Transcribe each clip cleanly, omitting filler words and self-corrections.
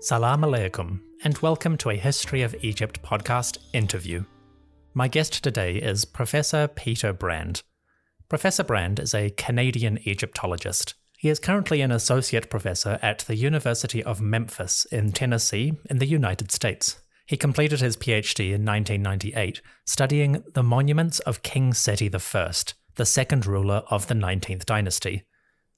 Salam alaikum, and welcome to a History of Egypt podcast interview. My guest today is Professor Peter Brand. Professor Brand is a Canadian Egyptologist. He is currently an associate professor at the University of Memphis in Tennessee in the United States. He completed his PhD in 1998, studying the monuments of King Sety I, the second ruler of the 19th dynasty.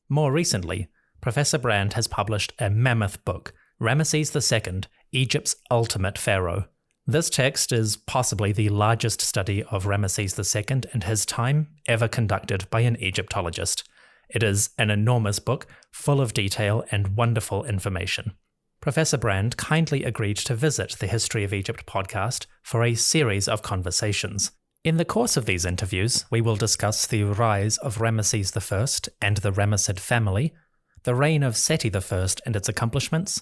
More recently, Professor Brand has published a mammoth book, Ramesses II, Egypt's Ultimate Pharaoh. This text is possibly the largest study of Ramesses II and his time ever conducted by an Egyptologist. It is an enormous book, full of detail and wonderful information. Professor Brand kindly agreed to visit the History of Egypt podcast for a series of conversations. In the course of these interviews, we will discuss the rise of Ramesses I and the Ramessid family, the reign of Sety I and its accomplishments,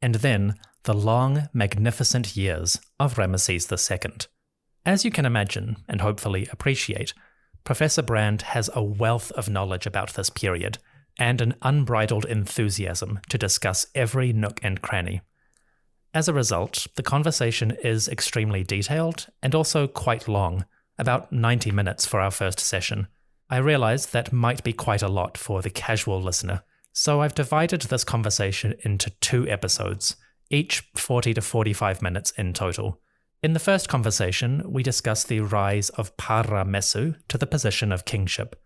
and then the long, magnificent years of Ramesses II. As you can imagine, and hopefully appreciate, Professor Brand has a wealth of knowledge about this period, and an unbridled enthusiasm to discuss every nook and cranny. As a result, the conversation is extremely detailed and also quite long, about 90 minutes for our first session. I realize that might be quite a lot for the casual listener, so I've divided this conversation into 2 episodes, each 40 to 45 minutes in total. In the first conversation, we discuss the rise of Paramessu to the position of kingship,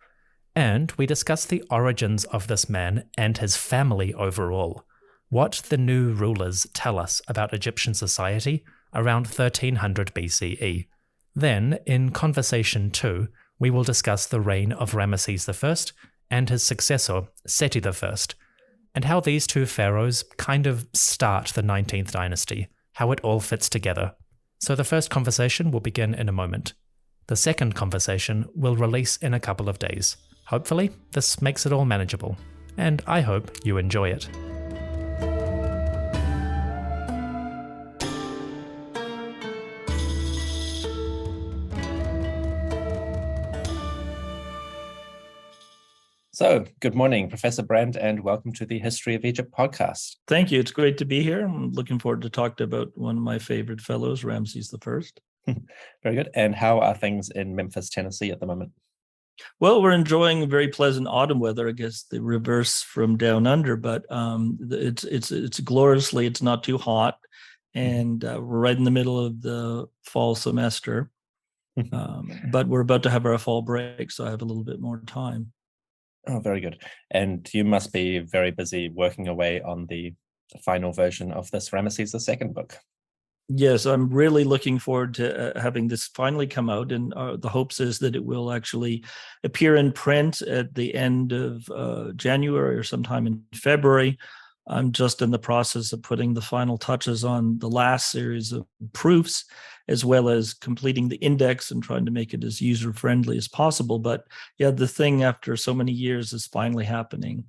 and we discuss the origins of this man and his family overall, what the new rulers tell us about Egyptian society around 1300 BCE. Then, in conversation 2, we will discuss the reign of Ramesses I and his successor, Sety I, and how these 2 pharaohs kind of start the 19th dynasty, how it all fits together. So the first conversation will begin in a moment. The second conversation will release in a couple of days. Hopefully, this makes it all manageable, and I hope you enjoy it. So, good morning, Professor Brand, and welcome to the History of Egypt podcast. Thank you. It's great to be here. I'm looking forward to talk about one of my favorite fellows, Ramesses I. Very good. And how are things in Memphis, Tennessee at the moment? Well, we're enjoying very pleasant autumn weather. I guess the reverse from down under, but it's gloriously. It's not too hot, and we're right in the middle of the fall semester. But we're about to have our fall break, so I have a little bit more time. Oh, very good. And you must be very busy working away on the final version of this Ramesses II book. Yes, I'm really looking forward to having this finally come out, and the hopes is that it will actually appear in print at the end of January or sometime in February. I'm just in the process of putting the final touches on the last series of proofs, as well as completing the index and trying to make it as user-friendly as possible. But yeah, the thing after so many years is finally happening.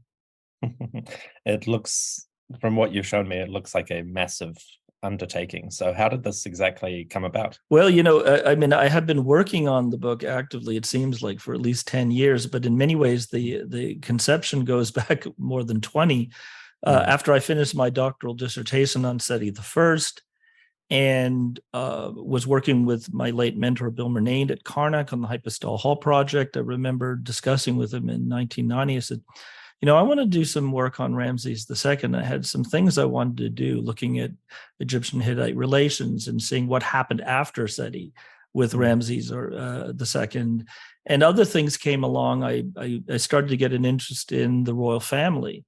It looks, from what you've shown me, it looks like a massive undertaking. So how did this exactly come about? Well, I have been working on the book actively, it seems like, for at least 10 years, but in many ways, the conception goes back more than 20. After I finished my doctoral dissertation on Sety I, and was working with my late mentor, Bill Murnane at Karnak on the Hypostyle Hall project. I remember discussing with him in 1990, I said, I want to do some work on Ramesses II. I had some things I wanted to do, looking at Egyptian-Hittite relations and seeing what happened after Sety with Ramesses II. And other things came along. I started to get an interest in the royal family,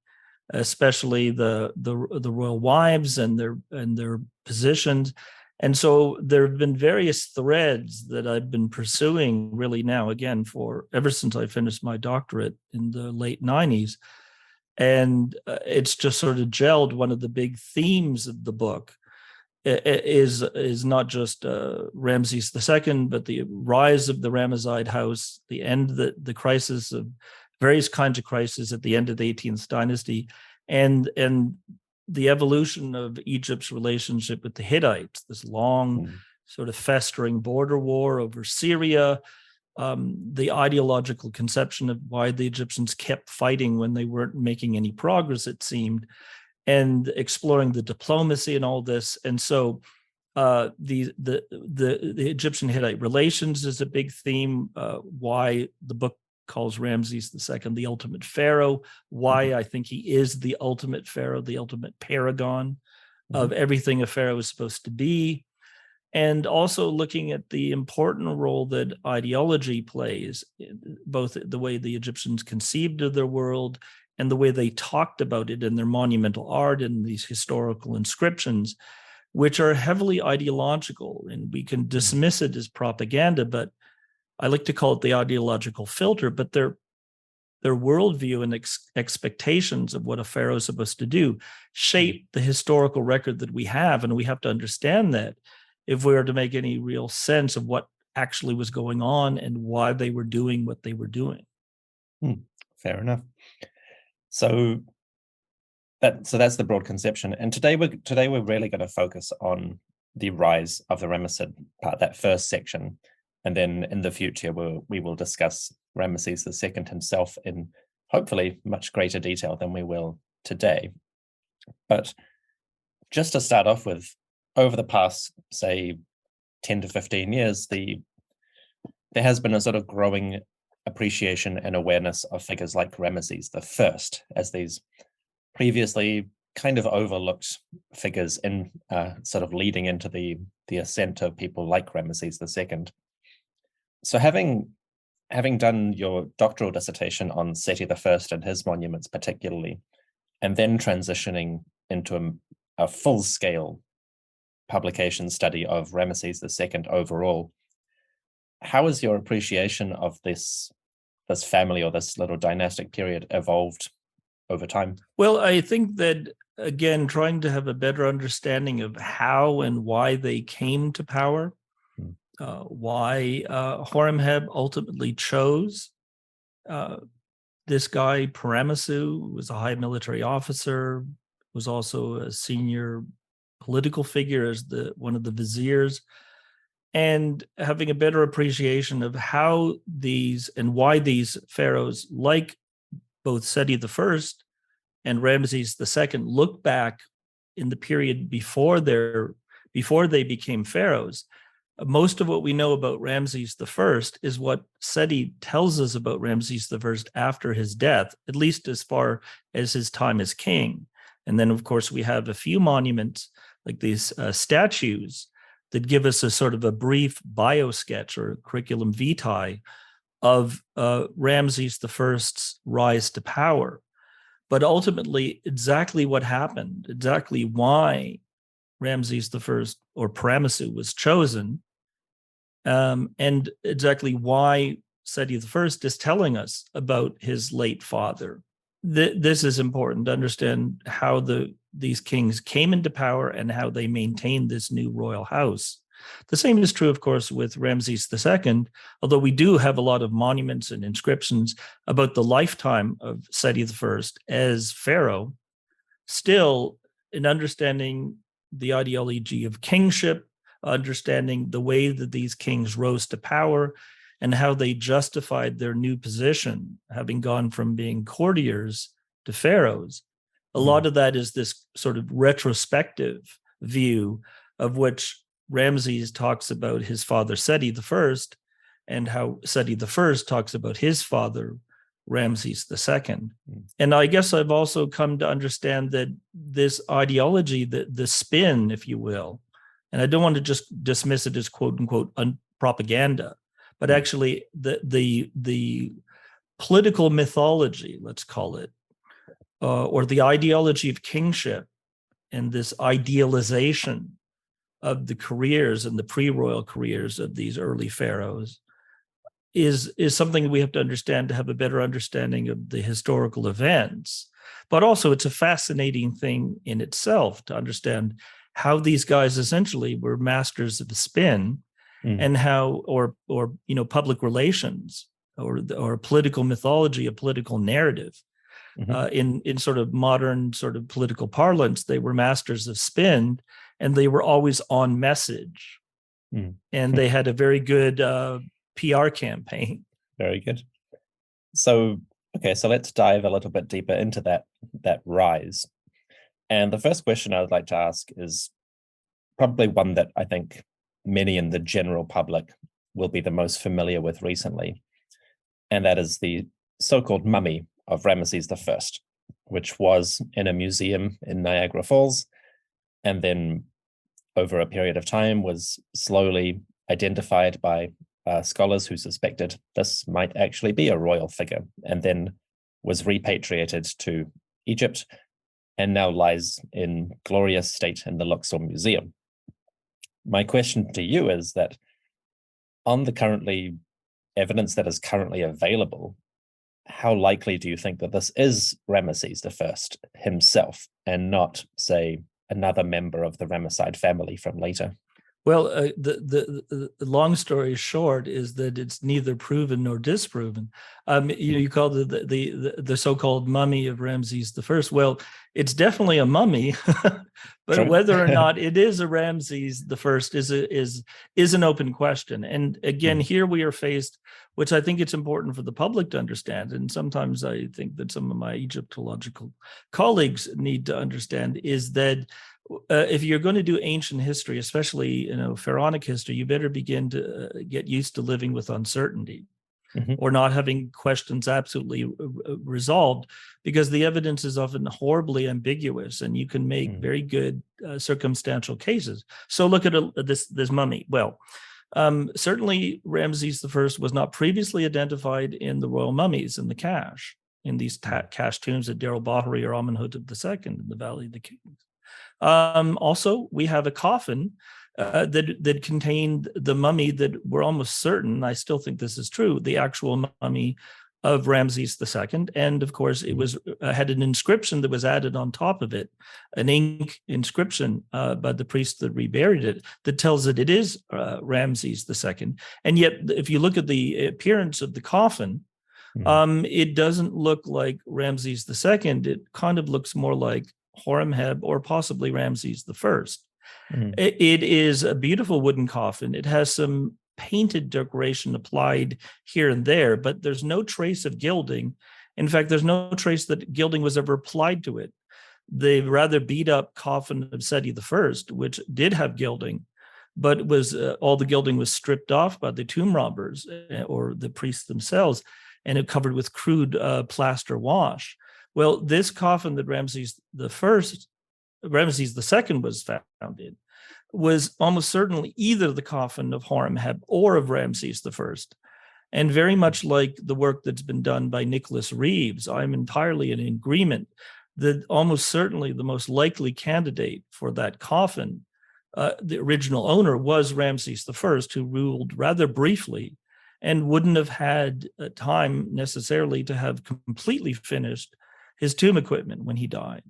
especially the royal wives and their positions. And so there have been various threads that I've been pursuing really now, again, for ever since I finished my doctorate in the late 90s. And it's just sort of gelled. One of the big themes of the book is not just Ramesses II, but the rise of the Ramesside house, the end, the crisis of various kinds of crises at the end of the 18th dynasty, and the evolution of Egypt's relationship with the Hittites, this long sort of festering border war over Syria, the ideological conception of why the Egyptians kept fighting when they weren't making any progress, it seemed, and exploring the diplomacy and all this. And so the Egyptian Hittite relations is a big theme. Why the book calls Ramesses II the ultimate pharaoh. Why I think he is the ultimate pharaoh, the ultimate paragon of everything a pharaoh is supposed to be. And also looking at the important role that ideology plays, both the way the Egyptians conceived of their world and the way they talked about it in their monumental art and these historical inscriptions, which are heavily ideological. And we can dismiss it as propaganda, but I like to call it the ideological filter, but their worldview and expectations of what a pharaoh is supposed to do shape the historical record that we have. And we have to understand that if we are to make any real sense of what actually was going on and why they were doing what they were doing. Fair enough. So that's the broad conception. And today we're really going to focus on the rise of the Ramessid part, that first section. And then in the future, we will discuss Ramesses II himself in hopefully much greater detail than we will today. But just to start off with, over the past, say, 10 to 15 years, there has been a sort of growing appreciation and awareness of figures like Ramesses I as these previously kind of overlooked figures in sort of leading into the ascent of people like Ramesses II. So having done your doctoral dissertation on Sety I and his monuments particularly, and then transitioning into a full-scale publication study of Ramesses II overall, how has your appreciation of this family or this little dynastic period evolved over time? Well, I think that, again, trying to have a better understanding of how and why they came to power, why Horemheb ultimately chose this guy, Paramessu, who was a high military officer, was also a senior political figure as one of the viziers, and having a better appreciation of how these and why these pharaohs, like both Sety I and Ramesses II, look back in the period before they became pharaohs. Most of what we know about Ramesses I is what Seti tells us about Ramesses I after his death, at least as far as his time as king. And then, of course, we have a few monuments like these statues that give us a sort of a brief bio sketch or curriculum vitae of Ramesses I's rise to power. But ultimately, exactly what happened, exactly why Ramesses I or Paramessu was chosen, and exactly why Seti I is telling us about his late father. This is important to understand how these kings came into power and how they maintained this new royal house. The same is true, of course, with Ramesses II, although we do have a lot of monuments and inscriptions about the lifetime of Seti I as pharaoh. Still, in understanding the ideology of kingship, understanding the way that these kings rose to power and how they justified their new position, having gone from being courtiers to pharaohs. A lot of that is this sort of retrospective view of which Ramesses talks about his father Seti I and how Seti I talks about his father Ramesses II. And I guess I've also come to understand that this ideology, the spin, if you will, and I don't want to just dismiss it as quote unquote propaganda, but actually the political mythology, let's call it, or the ideology of kingship and this idealization of the careers and the pre-royal careers of these early pharaohs is something we have to understand to have a better understanding of the historical events. But also it's a fascinating thing in itself to understand how these guys essentially were masters of the spin and how, or public relations or political mythology, a political narrative. In sort of modern sort of political parlance, they were masters of spin and they were always on message. And they had a very good PR campaign. Very good. So, okay, so let's dive a little bit deeper into that rise. And the first question I would like to ask is probably one that I think many in the general public will be the most familiar with recently. And that is the so-called mummy of Ramesses I, which was in a museum in Niagara Falls, and then over a period of time was slowly identified by scholars who suspected this might actually be a royal figure, and then was repatriated to Egypt and now lies in glorious state in the Luxor Museum. My question to you is that on the currently evidence that is currently available, how likely do you think that this is Ramesses I himself and not, say, another member of the Ramesside family from later? Well, the long story short is that it's neither proven nor disproven. You call it the so-called mummy of Ramesses I. Well, it's definitely a mummy, but True. whether or not it is a Ramesses I is an open question. And again, here we are faced, which I think it's important for the public to understand, and sometimes I think that some of my Egyptological colleagues need to understand, is that if you're going to do ancient history, especially pharaonic history, you better begin to get used to living with uncertainty, or not having questions absolutely resolved, because the evidence is often horribly ambiguous, and you can make very good circumstantial cases. So look at this mummy. Well, certainly Ramesses I was not previously identified in the royal mummies in the cache, in these cache tombs at Deir el-Bahari or Amenhotep II in the Valley of the Kings. Also, we have a coffin that contained the mummy that we're almost certain, I still think this is true, the actual mummy of Ramesses II. And of course, it was had an inscription that was added on top of it, an ink inscription by the priest that reburied it, that tells that it is Ramesses II. And yet, if you look at the appearance of the coffin, it doesn't look like Ramesses II. It kind of looks more like Horemheb or possibly Ramesses I. It is a beautiful wooden coffin. It has some painted decoration applied here and there, but there's no trace of gilding. In fact, there's no trace that gilding was ever applied to it. The rather beat up coffin of Sety I, which did have gilding, but was all the gilding was stripped off by the tomb robbers or the priests themselves, and it covered with crude plaster wash. Well, this coffin that Ramesses II was found in was almost certainly either the coffin of Horemheb or of Ramesses I. And very much like the work that's been done by Nicholas Reeves, I'm entirely in agreement that almost certainly the most likely candidate for that coffin, the original owner, was Ramesses I, who ruled rather briefly and wouldn't have had time necessarily to have completely finished his tomb equipment when he died.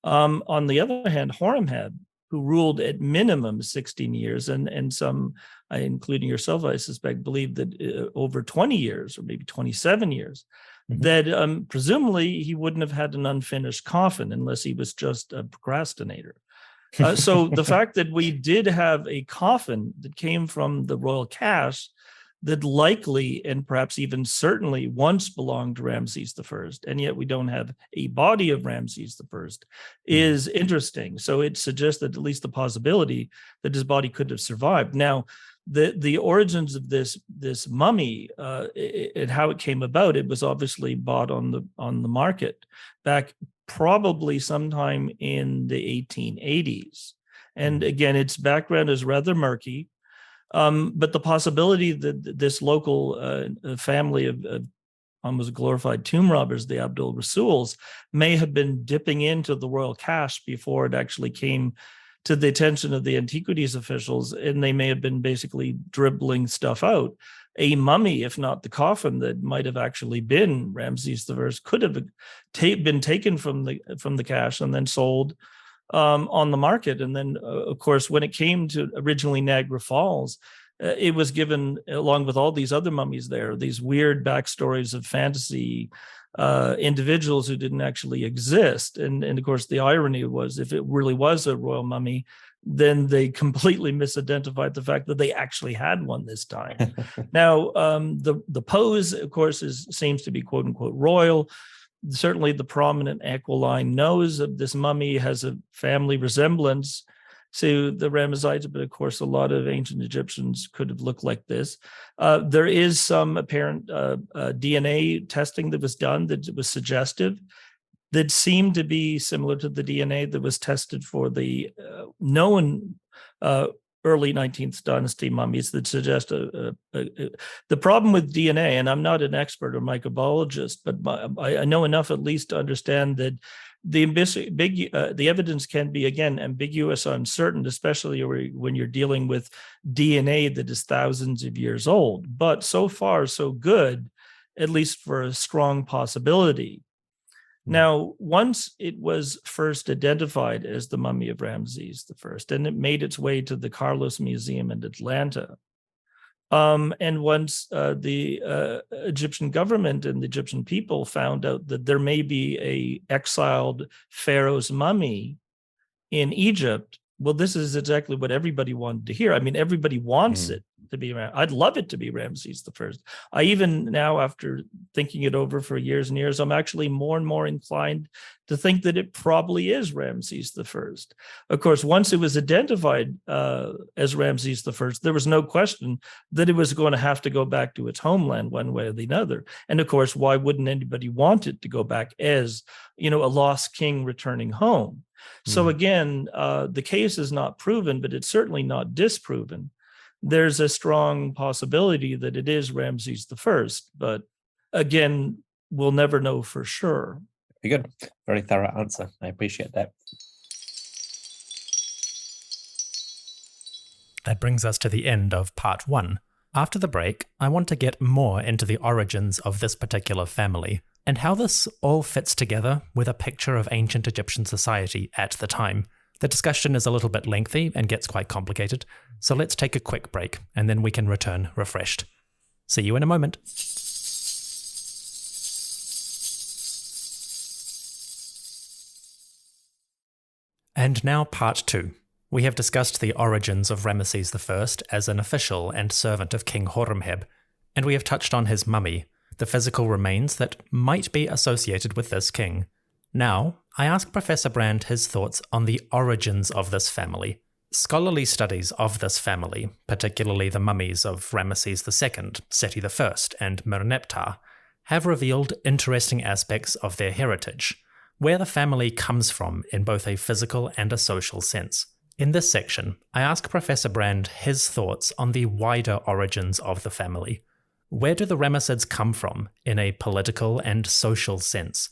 On the other hand, Horemheb, who ruled at minimum 16 years, and some, including yourself, I suspect, believe that over 20 years or maybe 27 years, that presumably he wouldn't have had an unfinished coffin unless he was just a procrastinator. So the fact that we did have a coffin that came from the royal cache that likely and perhaps even certainly once belonged to Ramesses I, and yet we don't have a body of Ramesses I, is interesting. So it suggests that at least the possibility that his body could have survived. Now, the origins of this mummy and how it came about, it was obviously bought on the market back probably sometime in the 1880s. And again, its background is rather murky. But the possibility that this local family of almost glorified tomb robbers, the Abdul Rasuls, may have been dipping into the royal cache before it actually came to the attention of the antiquities officials, and they may have been basically dribbling stuff out. A mummy, if not the coffin that might have actually been Ramesses I, could have been taken from the cache and then sold on the market. And then, of course, when it came to originally Niagara Falls, it was given, along with all these other mummies there, these weird backstories of fantasy individuals who didn't actually exist. And of course, the irony was, if it really was a royal mummy, then they completely misidentified the fact that they actually had one this time. Now, the pose, of course, seems to be quote unquote royal. certainly the prominent aquiline nose of this mummy has a family resemblance to the Ramessides, but of course, a lot of ancient Egyptians could have looked like this. There is some apparent DNA testing that was done that was suggestive, that seemed to be similar to the DNA that was tested for the known early 19th dynasty mummies that suggest the problem with DNA, and I'm not an expert or microbiologist, but I know enough at least to understand that the evidence can be, again, ambiguous or uncertain, especially when you're dealing with DNA that is thousands of years old. But so far, so good, at least for a strong possibility. Now, once it was first identified as the mummy of Ramesses I, and it made its way to the Carlos Museum in Atlanta, and once the Egyptian government and the Egyptian people found out that there may be a exiled pharaoh's mummy in Egypt, well, this is exactly what everybody wanted to hear. I mean, everybody wants it to be. I'd love it to be Ramesses I. I even now, after thinking it over for years and years, I'm actually more and more inclined to think that it probably is Ramesses I. Of course, once it was identified as Ramesses I, there was no question that it was going to have to go back to its homeland one way or the other. And of course, why wouldn't anybody want it to go back as, a lost king returning home? So again, the case is not proven, but it's certainly not disproven. There's a strong possibility that it is Ramesses I, but again, we'll never know for sure. Very good. Very thorough answer. I appreciate that. That brings us to the end of part 1. After the break, I want to get more into the origins of this particular family and how this all fits together with a picture of ancient Egyptian society at the time. The discussion is a little bit lengthy and gets quite complicated, so let's take a quick break and then we can return refreshed. See you in a moment. And now part 2. We have discussed the origins of Ramesses I as an official and servant of King Horemheb, and we have touched on his mummy, the physical remains that might be associated with this king. Now, I ask Professor Brand his thoughts on the origins of this family. Scholarly studies of this family, particularly the mummies of Ramesses II, Sety I, and Merneptah, have revealed interesting aspects of their heritage, where the family comes from in both a physical and a social sense. In this section, I ask Professor Brand his thoughts on the wider origins of the family. Where do the Ramessids come from in a political and social sense?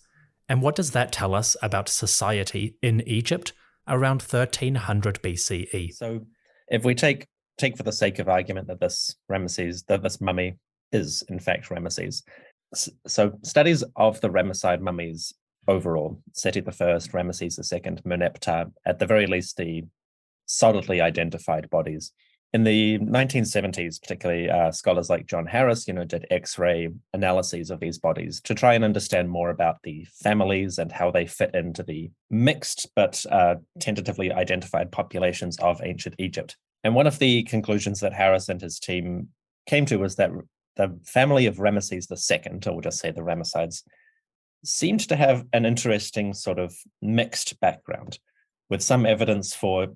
And what does that tell us about society in Egypt around 1300 BCE? So if we take for the sake of argument that this mummy is in fact Ramesses. So studies of the Ramesside mummies overall, Sety I, Ramesses II, Merneptah, at the very least the solidly identified bodies. In the 1970s, particularly scholars like John Harris, did X-ray analyses of these bodies to try and understand more about the families and how they fit into the mixed but tentatively identified populations of ancient Egypt. And one of the conclusions that Harris and his team came to was that the family of Ramesses II, or we'll just say the Ramessides, seemed to have an interesting sort of mixed background, with some evidence for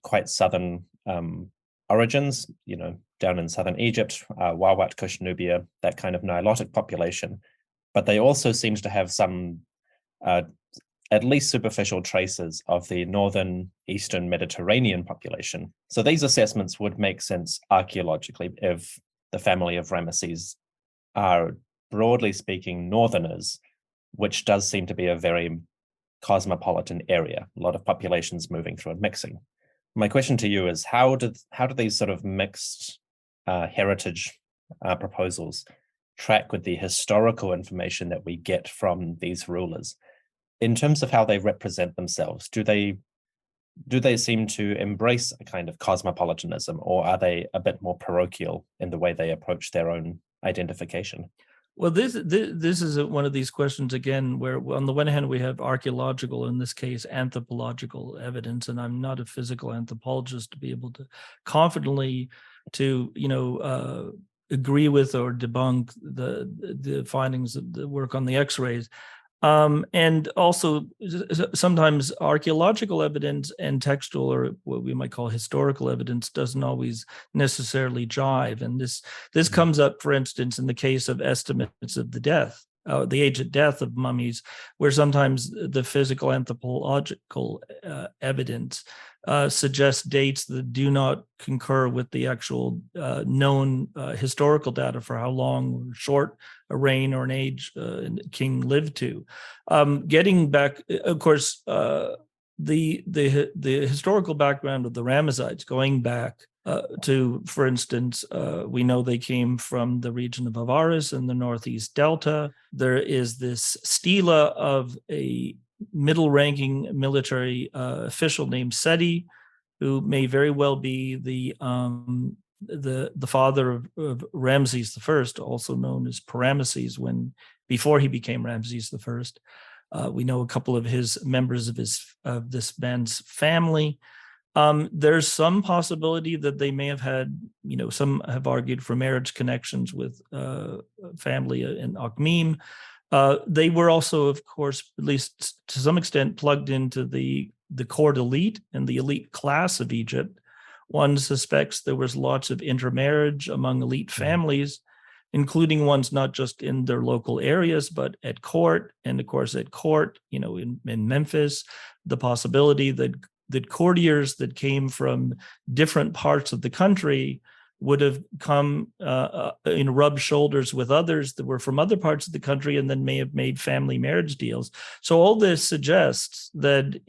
quite southern origins, down in southern Egypt, Wawat, Kush, Nubia, that kind of Nilotic population. But they also seemed to have some, at least superficial traces of the northern Eastern Mediterranean population. So these assessments would make sense archaeologically if the family of Ramesses are, broadly speaking, northerners, which does seem to be a very cosmopolitan area, a lot of populations moving through and mixing. My question to you is, how do these sort of mixed heritage proposals track with the historical information that we get from these rulers in terms of how they represent themselves? Do they seem to embrace a kind of cosmopolitanism, or are they a bit more parochial in the way they approach their own identification? Well, this is one of these questions, again, where on the one hand, we have archaeological, in this case, anthropological evidence, and I'm not a physical anthropologist to be able to confidently agree with or debunk the findings of the work on the X-rays. And also sometimes archaeological evidence and textual, or what we might call historical evidence, doesn't always necessarily jive. And this comes up, for instance, in the case of estimates of the age at death of mummies, where sometimes the physical anthropological evidence suggests dates that do not concur with the actual known historical data for how long or short a reign or an age king lived to. Getting back, of course, the historical background of the Ramessides, going back to, for instance, we know they came from the region of Avaris in the northeast delta. There is this stela of a middle-ranking military official named Sety, who may very well be the father of Ramesses I, also known as Paramessu, before he became Ramesses I. We know a couple of his members of this man's family. There's some possibility that they may have had, some have argued for marriage connections with family in Akhmim. They were also, of course, at least to some extent, plugged into the court elite and the elite class of Egypt. One suspects there was lots of intermarriage among elite families, including ones not just in their local areas, but at court. And of course, at court, in Memphis, the possibility that courtiers that came from different parts of the country would have come rub shoulders with others that were from other parts of the country, and then may have made family marriage deals. So all this suggests that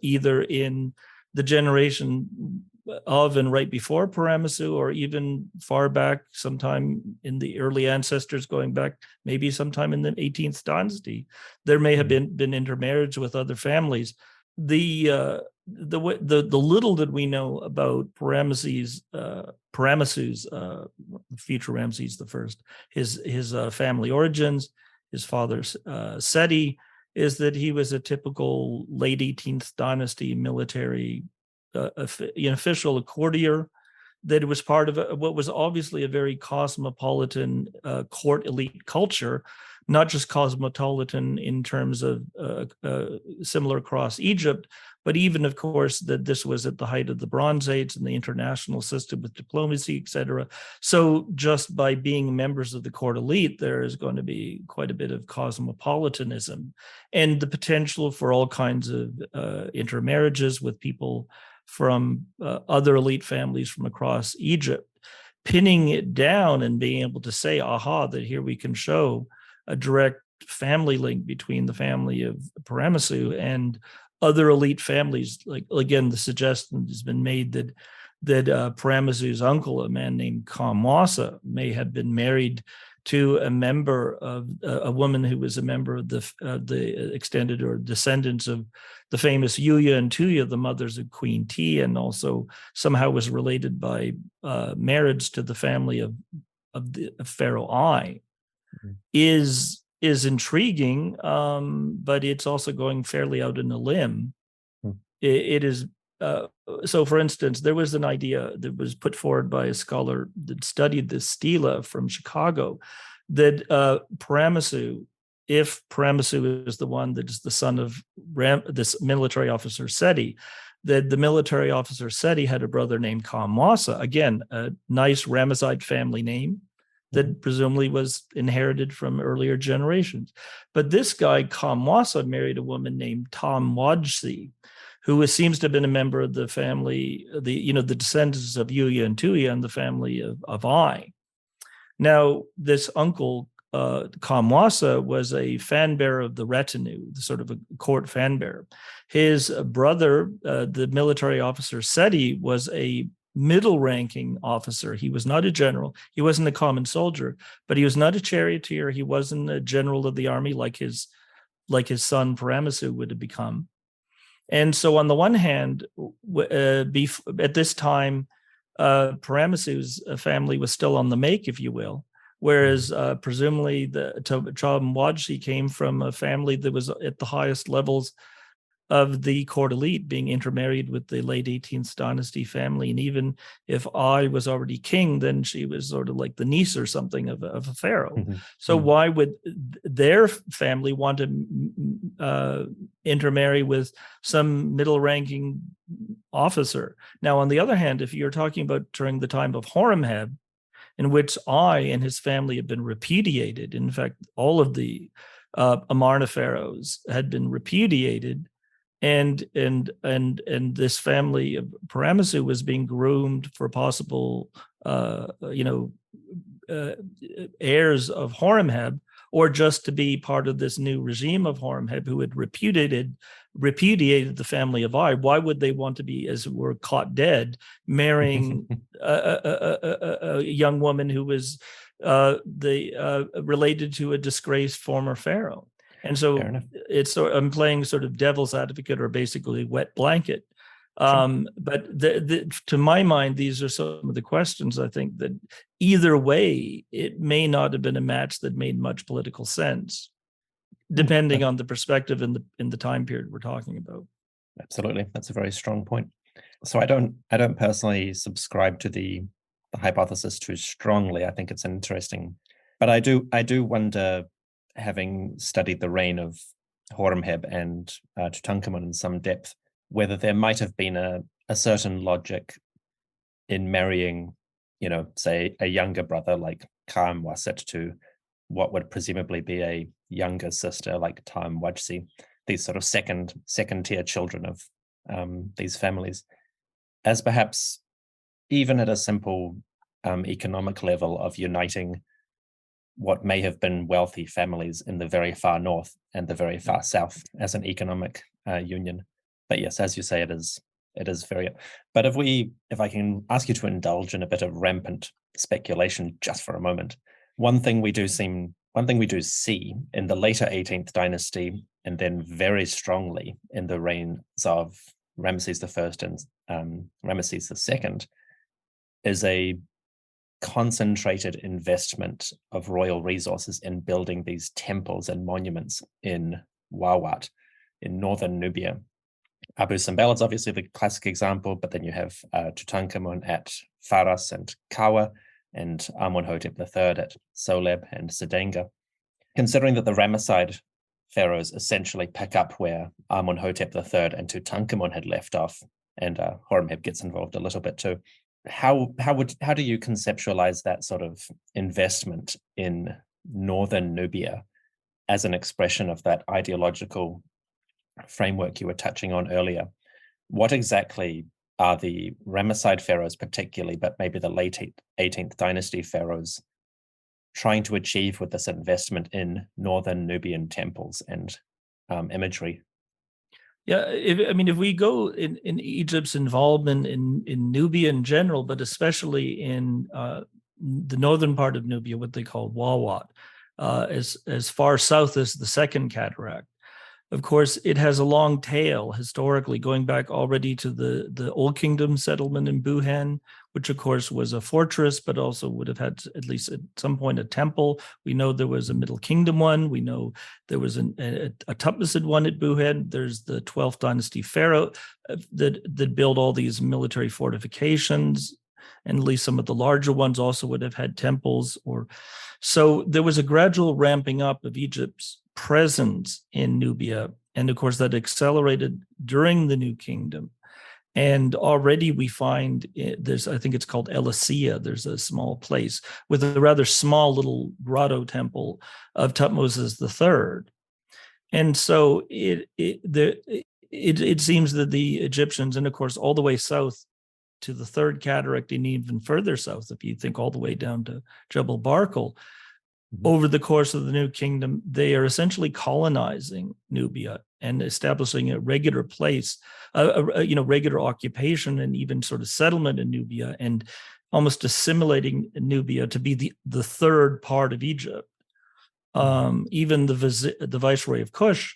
either in the generation of and right before Paramessu, or even far back, sometime in the early ancestors, going back maybe sometime in the 18th dynasty, there may have been intermarriage with other families. The little that we know about Paramessu's future Ramesses I, his family origins, his father Sety, is that he was a typical late 18th dynasty military official, a courtier, that was part of what was obviously a very cosmopolitan court elite culture, not just cosmopolitan in terms of similar across Egypt, but even, of course, that this was at the height of the Bronze Age and the international system with diplomacy, et cetera. So just by being members of the court elite, there is going to be quite a bit of cosmopolitanism and the potential for all kinds of intermarriages with people from other elite families from across Egypt, pinning it down and being able to say, aha, that here we can show a direct family link between the family of Paramessu and other elite families. Like, again, the suggestion has been made that Paramessu's uncle, a man named Kamwasa, may have been married to a member of a woman who was a member of the extended or descendants of the famous Yuya and Tuya, the mothers of Queen T, and also somehow was related by marriage to the family of Pharaoh I. Is intriguing, but it's also going fairly out on a limb. It is so. For instance, there was an idea that was put forward by a scholar that studied this stela from Chicago, that Paramessu, if Paramessu is the one that is the son of this military officer Sety, that the military officer Sety had a brother named Kamwasa, again, a nice Ramesside family name that presumably was inherited from earlier generations. But this guy, Kamwasa, married a woman named Tamwadsi, who seems to have been a member of the family, the descendants of Yuya and Tuya and the family of I. Now, this uncle, Kamwasa, was a fan bearer of the retinue, sort of a court fan bearer. His brother, the military officer Sety, was a middle-ranking officer. He was not a general. He wasn't a common soldier, but he was not a charioteer. He wasn't a general of the army like his son Paramessu would have become. And so, on the one hand, at this time, Paramessu's family was still on the make, if you will, whereas presumably the Tamwadsi came from a family that was at the highest levels of the court elite being intermarried with the late 18th dynasty family. And even if I was already king, then she was sort of like the niece or something of a pharaoh. Mm-hmm. So why would their family want to intermarry with some middle-ranking officer? Now, on the other hand, if you're talking about during the time of Horemheb, in which I and his family had been repudiated, in fact, all of the Amarna pharaohs had been repudiated, and this family of Paramessu was being groomed for possible heirs of Horemheb, or just to be part of this new regime of Horemheb who had repudiated the family of I. Why would they want to be, as it were, caught dead, marrying a young woman who was related to a disgraced former pharaoh? And so I'm playing sort of devil's advocate, or basically wet blanket. But to my mind, these are some of the questions. I think that either way, it may not have been a match that made much political sense, depending on the perspective in the time period we're talking about. Absolutely, that's a very strong point. So I don't personally subscribe to the hypothesis too strongly. I think it's interesting, but I do wonder, having studied the reign of Horemheb and Tutankhamun in some depth, whether there might have been a certain logic in marrying, say, a younger brother like Paramessu to what would presumably be a younger sister like Paramessu, these sort of second tier children of these families, as perhaps even at a simple economic level of uniting what may have been wealthy families in the very far north and the very far south as an economic union. But yes, as you say, it is very. But if I can ask you to indulge in a bit of rampant speculation just for a moment, one thing we do see in the later 18th dynasty, and then very strongly in the reigns of Ramesses I and Ramesses II, is a concentrated investment of royal resources in building these temples and monuments in Wawat, in northern Nubia. Abu Simbel is obviously the classic example, but then you have Tutankhamun at Faras and Kawa, and Amenhotep III at Soleb and Sedenga. Considering that the Ramesside pharaohs essentially pick up where Amenhotep III and Tutankhamun had left off, and Horemheb gets involved a little bit too, how do you conceptualize that sort of investment in northern Nubia as an expression of that ideological framework you were touching on earlier? What exactly are the Ramesside pharaohs particularly, but maybe the late 18th dynasty pharaohs, trying to achieve with this investment in northern Nubian temples and imagery? Yeah, if we go in Egypt's involvement in Nubia in general, but especially in the northern part of Nubia, what they call Wawat, as far south as the Second Cataract. Of course, it has a long tail historically, going back already to the Old Kingdom settlement in Buhan, which of course was a fortress, but also would have had at least at some point a temple. We know there was a Middle Kingdom one. We know there was a Tutmosid one at Buhan. There's the 12th dynasty pharaoh that built all these military fortifications, and at least some of the larger ones also would have had temples. So there was a gradual ramping up of Egypt's presence in Nubia, and of course that accelerated during the New Kingdom. And already we find there's, I think it's called Elasia, there's a small place with a rather small little grotto temple of Tutmosis III. And so it seems that the Egyptians, and of course all the way south to the Third Cataract and even further south, if you think all the way down to Jebel Barkal, over the course of the New Kingdom, they are essentially colonizing Nubia and establishing a regular place, regular occupation and even sort of settlement in Nubia, and almost assimilating Nubia to be the third part of Egypt. Even the viceroy of Kush,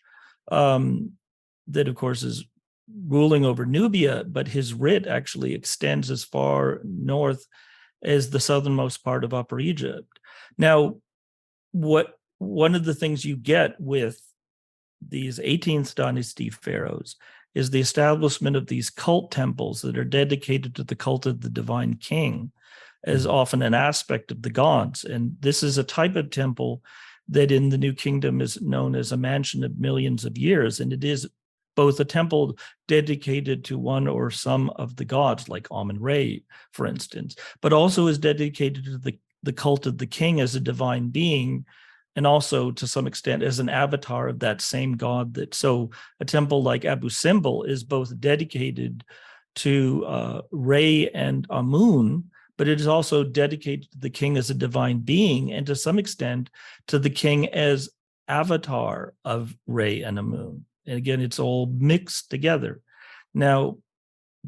that of course is ruling over Nubia, but his writ actually extends as far north as the southernmost part of Upper Egypt. Now, one of the things you get with these 18th dynasty pharaohs is the establishment of these cult temples that are dedicated to the cult of the divine king as often an aspect of the gods. And this is a type of temple that in the New Kingdom is known as a mansion of millions of years. And it is both a temple dedicated to one or some of the gods, like Amun-Re, for instance, but also is dedicated to the cult of the king as a divine being, and also to some extent as an avatar of that same god. So a temple like Abu Simbel is both dedicated to Re and Amun, but it is also dedicated to the king as a divine being, and to some extent to the king as avatar of Re and Amun. And again, it's all mixed together. Now,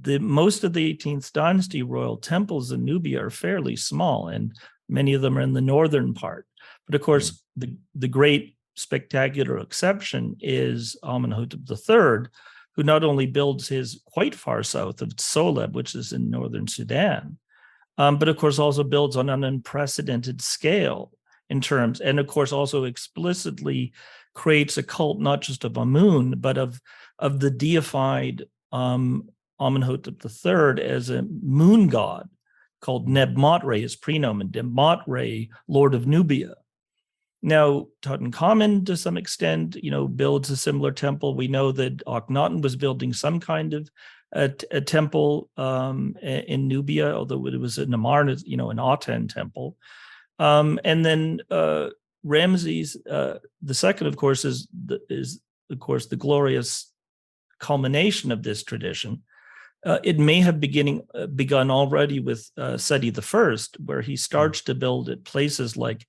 most of the 18th dynasty royal temples in Nubia are fairly small, and many of them are in the northern part. But of course, the great spectacular exception is Amenhotep III, who not only builds his quite far south of Soleb, which is in northern Sudan, but of course also builds on an unprecedented scale in terms, and of course also explicitly creates a cult not just of Amun, but of the deified Amenhotep III as a moon god called Neb-Mot-Re, his prenomen, Neb-Mot-Re, Lord of Nubia. Now, Tutankhamun, to some extent, builds a similar temple. We know that Akhenaten was building some kind of a temple in Nubia, although it was an Amarna, an Aten temple. And then Ramesses II, of course, is of course the glorious culmination of this tradition. It may have begun already with Seti I, where he starts to build at places like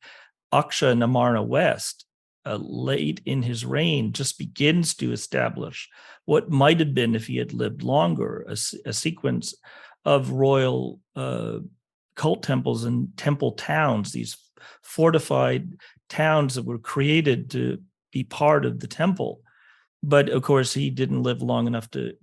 Aksha and Amarna West, late in his reign, just begins to establish what might have been, if he had lived longer, a sequence of royal cult temples and temple towns, these fortified towns that were created to be part of the temple. But of course, he didn't live long enough to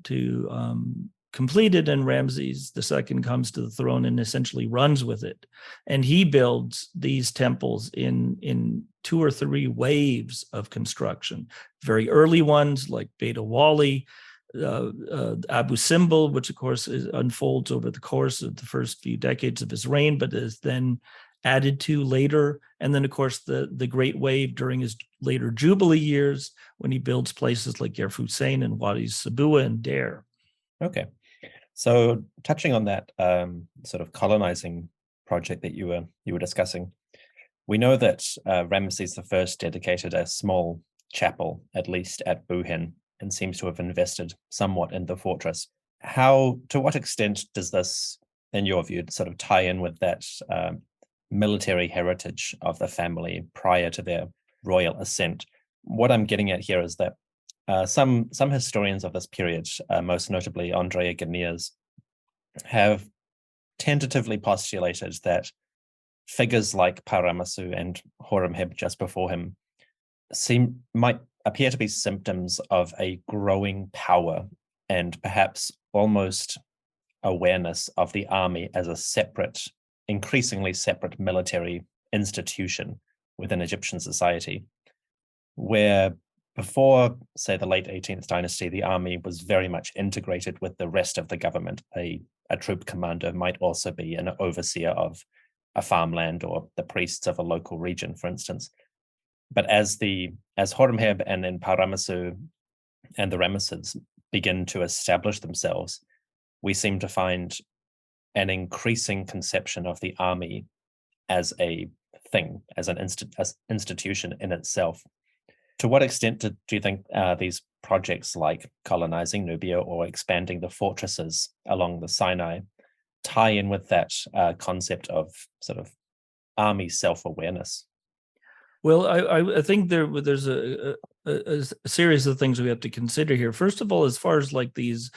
complete it, and Ramesses II comes to the throne and essentially runs with it. And he builds these temples in 2 or 3 waves of construction. Very early ones like Beta Wali, Abu Simbel, which of course unfolds over the course of the first few decades of his reign, but is then added to later. And then, of course, the great wave during his later Jubilee years, when he builds places like Yerf Hussein and Wadi Sabua and Deir. Okay. So touching on that sort of colonizing project that you were discussing, we know that Ramesses I dedicated a small chapel, at least at Buhen, and seems to have invested somewhat in the fortress. To what extent does this, in your view, sort of tie in with that military heritage of the family prior to their royal ascent? What I'm getting at here is that some historians of this period, most notably Andrea Guineas, have tentatively postulated that figures like Paramessu and Horemheb just before him might appear to be symptoms of a growing power and perhaps almost awareness of the army as a increasingly separate military institution within Egyptian society, where before, say, the late 18th dynasty, the army was very much integrated with the rest of the government. A troop commander might also be an overseer of a farmland or the priests of a local region, for instance. But as Horemheb and then Paramessu and the Ramessids begin to establish themselves, we seem to find an increasing conception of the army as a thing, as an institution in itself. To what extent do you think these projects like colonizing Nubia or expanding the fortresses along the Sinai tie in with that concept of sort of army self-awareness? Well, I think there's a series of things we have to consider here. First of all, as far as like these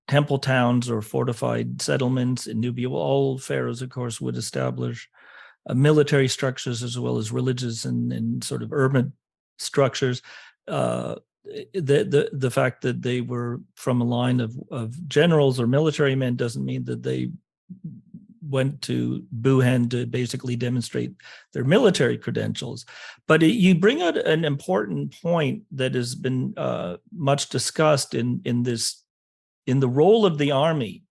temple towns or fortified settlements in Nubia, well, all pharaohs, of course, would establish military structures as well as religious and sort of urban structures. The fact that they were from a line of generals or military men doesn't mean that they went to Buhan to basically demonstrate their military credentials. But you bring out an important point that has been much discussed in the role of the army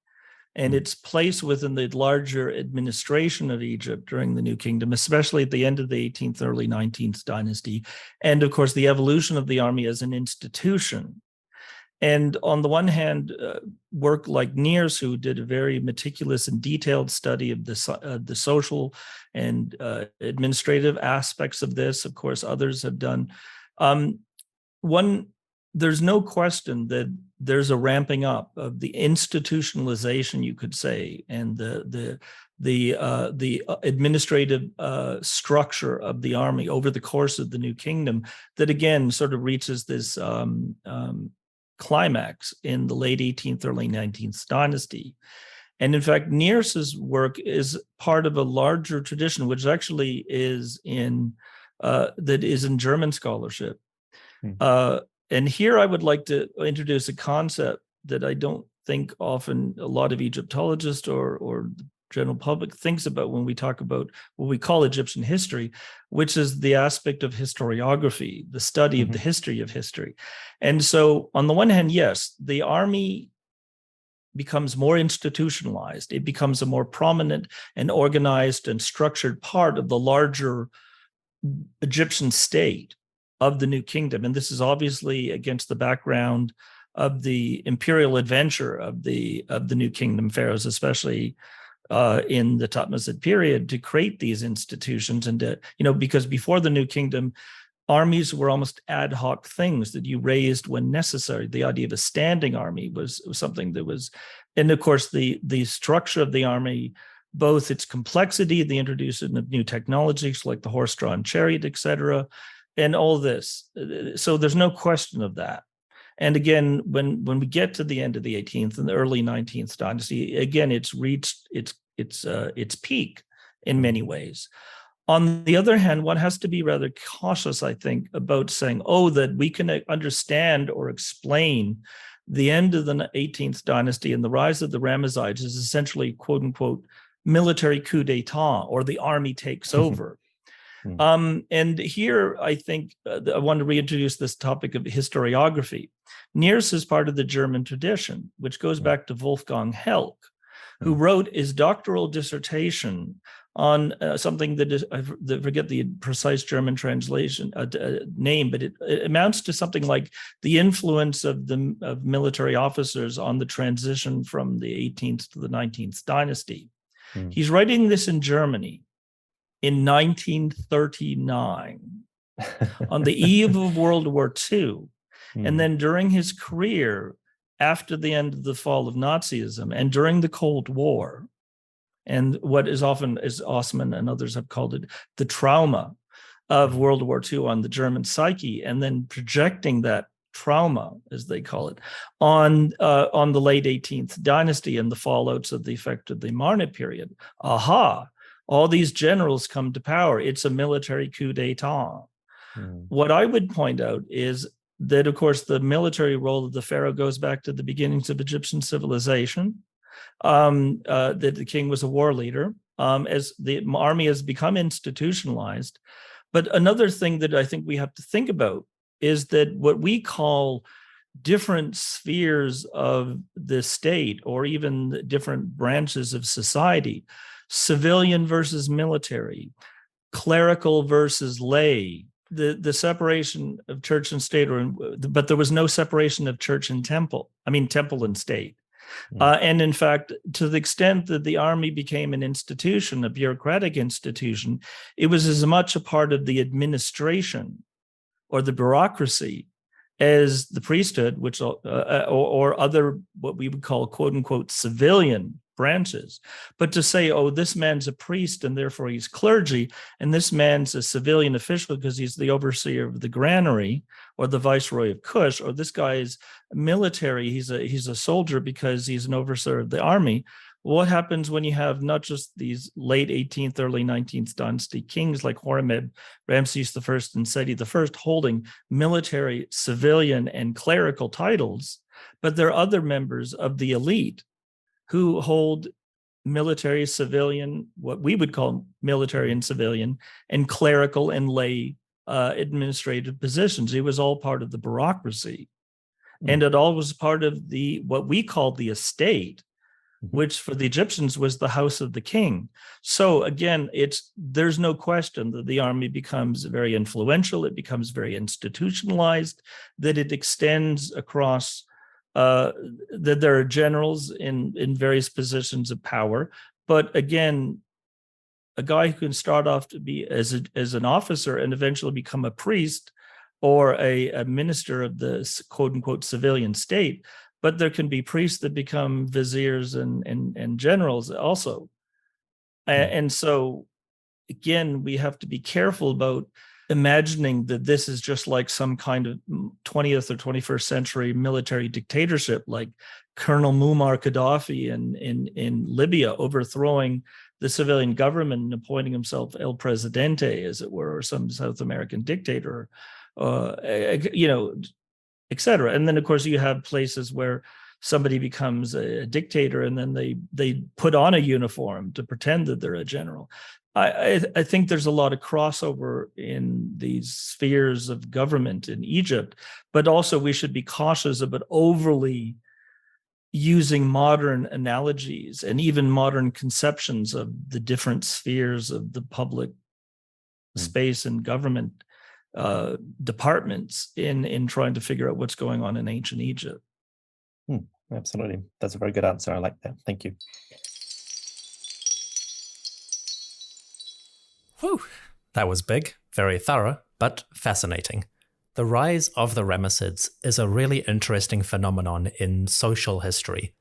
and its place within the larger administration of Egypt during the New Kingdom, especially at the end of the 18th, early 19th dynasty, and of course the evolution of the army as an institution. And on the one hand, work like Neers, who did a very meticulous and detailed study of the social and administrative aspects of this, of course, others have done. There's no question that there's a ramping up of the institutionalization, you could say, and the administrative structure of the army over the course of the New Kingdom that again sort of reaches this climax in the late 18th, early 19th dynasty. And in fact, Neers's work is part of a larger tradition, which actually is in German scholarship. And here I would like to introduce a concept that I don't think often a lot of Egyptologists or the general public thinks about when we talk about what we call Egyptian history, which is the aspect of historiography, the study of the history of history. And so on the one hand, yes, the army becomes more institutionalized. It becomes a more prominent and organized and structured part of the larger Egyptian state of the New Kingdom. And this is obviously against the background of the imperial adventure of the New Kingdom pharaohs, especially in the Thutmose period, to create these institutions. And to, because before the New Kingdom, armies were almost ad hoc things that you raised when necessary. The idea of a standing army was something that was, and of course the structure of the army, both its complexity, the introduction of new technologies like the horse-drawn chariot, etc., and all this. So there's no question of that. And again, when we get to the end of the 18th and the early 19th dynasty, again, it's reached its peak in many ways. On the other hand, one has to be rather cautious, I think, about saying, that we can understand or explain the end of the 18th dynasty and the rise of the Ramessides is essentially, quote unquote, military coup d'etat, or the army takes over. And here, I think I want to reintroduce this topic of historiography. Neers is part of the German tradition, which goes back to Wolfgang Helck, who wrote his doctoral dissertation on something that is, I forget the precise German translation name, but it amounts to something like the influence of military officers on the transition from the 18th to the 19th dynasty. He's writing this in Germany in 1939, on the eve of World War II. And then during his career, after the end of the fall of Nazism and during the Cold War, and what is often, as Osman and others have called it, the trauma of World War II on the German psyche, and then projecting that trauma, as they call it, on the late 18th dynasty and the fallouts of the effect of the Marne period. All these generals come to power. It's a military coup d'etat. What I would point out is that, of course, the military role of the pharaoh goes back to the beginnings of Egyptian civilization, that the king was a war leader, as the army has become institutionalized. But another thing that I think we have to think about is that what we call different spheres of the state, or even different branches of society, civilian versus military, clerical versus lay, the separation of church and state, but there was no separation of church and temple and state. And in fact, to the extent that the army became an institution, a bureaucratic institution, it was as much a part of the administration or the bureaucracy as the priesthood, which or other what we would call quote unquote civilian branches. But to say, this man's a priest and therefore he's clergy, and this man's a civilian official because he's the overseer of the granary or the viceroy of Kush, or this guy is military, he's a soldier because he's an overseer of the army. What happens when you have not just these late 18th, early 19th dynasty kings like Horemheb, Ramesses I, and Seti I holding military, civilian, and clerical titles, but there are other members of the elite who hold military, civilian, what we would call military and civilian, and clerical and lay administrative positions. It was all part of the bureaucracy. And it all was part of what we called the estate, which for the Egyptians was the house of the king. So again, there's no question that the army becomes very influential, it becomes very institutionalized, that it extends across, that there are generals in various positions of power. But again, a guy who can start off to be as an officer and eventually become a priest or a minister of the quote unquote civilian state, but there can be priests that become viziers and generals also. And so again, we have to be careful about imagining that this is just like some kind of 20th or 21st century military dictatorship, like Colonel Muammar Gaddafi in Libya overthrowing the civilian government and appointing himself El Presidente, as it were, or some South American dictator, et cetera. And then, of course, you have places where somebody becomes a dictator and then they put on a uniform to pretend that they're a general. I think there's a lot of crossover in these spheres of government in Egypt, but also we should be cautious about overly using modern analogies and even modern conceptions of the different spheres of the public space and government departments in trying to figure out what's going on in ancient Egypt. Absolutely. That's a very good answer. I like that. Thank you. Whew. That was big, very thorough, but fascinating. The rise of the Ramessids is a really interesting phenomenon in social history.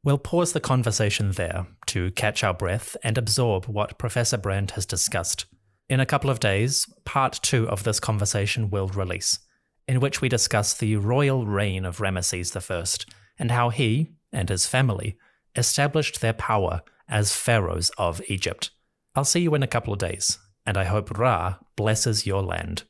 We'll pause the conversation there to catch our breath and absorb what Professor Brand has discussed. In a couple of days, part 2 of this conversation will release, in which we discuss the royal reign of Ramesses I and how he and his family established their power as pharaohs of Egypt. I'll see you in a couple of days, and I hope Ra blesses your land.